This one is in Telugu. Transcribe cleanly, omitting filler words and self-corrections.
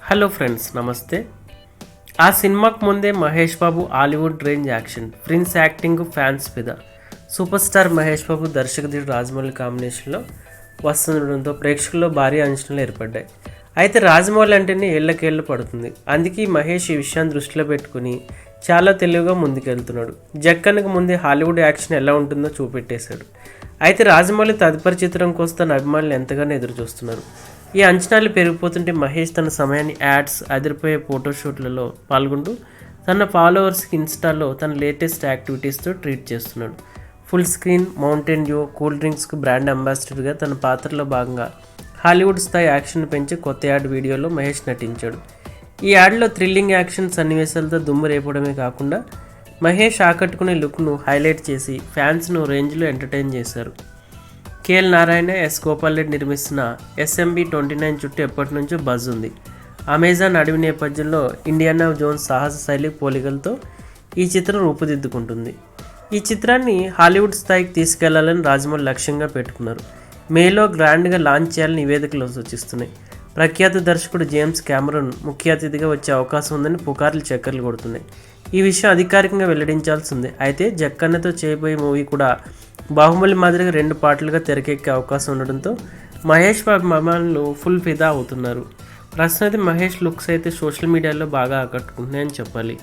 హలో ఫ్రెండ్స్, నమస్తే. ఆ సినిమాకు ముందే Mahesh Babu Hollywood range action, prince acting fans ఫిదా. సూపర్ స్టార్ మహేష్ బాబు దర్శకధుడు రాజమౌళి కాంబినేషన్లో వస్తుండడంతో ప్రేక్షకుల్లో భారీ అంచనాలు ఏర్పడ్డాయి. అయితే రాజమౌళి అంటేనే ఏళ్లకేళ్లు పడుతుంది. అందుకే మహేష్ ఈ విషయాన్ని దృష్టిలో పెట్టుకుని చాలా తెలివిగా ముందుకెళ్తున్నాడు. జక్కనకు ముందే హాలీవుడ్ యాక్షన్ ఎలా ఉంటుందో చూపెట్టేశాడు. అయితే రాజమౌళి తదుపరి చిత్రం కోసం తన అభిమానులు ఎంతగానో ఎదురు చూస్తున్నారు. ఈ అంచనాలు పెరిగిపోతుంటే మహేష్ తన సమయాన్ని యాడ్స్, అదిరిపోయే ఫోటోషూట్లలో పాల్గొంటూ తన ఫాలోవర్స్కి ఇన్స్టాలో తన లేటెస్ట్ యాక్టివిటీస్తో ట్రీట్ చేస్తున్నాడు. Full screen, mountain dew, cool డ్రింక్స్కు బ్రాండ్ అంబాసిడర్గా తన పాత్రలో భాగంగా హాలీవుడ్ స్థాయి యాక్షన్ పెంచి కొత్త యాడ్ వీడియోలో మహేష్ నటించాడు. ఈ యాడ్లో థ్రిల్లింగ్ యాక్షన్ సన్నివేశాలతో దుమ్ము రేపడమే కాకుండా మహేష్ ఆకట్టుకునే లుక్ను హైలైట్ చేసి ఫ్యాన్స్ను రేంజ్లో ఎంటర్టైన్ చేశారు. కేఎల్ నారాయణ, ఎస్ గోపాల్ రెడ్డి నిర్మిస్తున్న SMB29 చుట్టూ ఎప్పటి నుంచో బజ్ ఉంది. అమెజాన్ అడవి నేపథ్యంలో ఇండియానా జోన్స్ సాహస శైలి పోలికలతో ఈ చిత్రం రూపుదిద్దుకుంటుంది. ఈ చిత్రాన్ని హాలీవుడ్ స్థాయికి తీసుకెళ్లాలని రాజమౌళి లక్ష్యంగా పెట్టుకున్నారు. మేలో గ్రాండ్గా లాంచ్ చేయాలని నివేదికలు సూచిస్తున్నాయి. ప్రఖ్యాత దర్శకుడు జేమ్స్ కెమెరూన్ ముఖ్య అతిథిగా వచ్చే అవకాశం ఉందని పుకార్లు చక్కర్లు కొడుతున్నాయి. ఈ విషయం అధికారికంగా వెల్లడించాల్సి ఉంది. అయితే జక్కన్నతో చేయబోయే మూవీ కూడా బాహుబలి మాదిరిగా 2 పార్ట్లుగా తెరకెక్కే అవకాశం ఉండడంతో మహేష్ బాబు అభిమానులు ఫుల్ ఫిదా అవుతున్నారు. ప్రస్తుతం అయితే మహేష్ లుక్స్ అయితే సోషల్ మీడియాలో బాగా ఆకట్టుకుంటున్నాయని చెప్పాలి.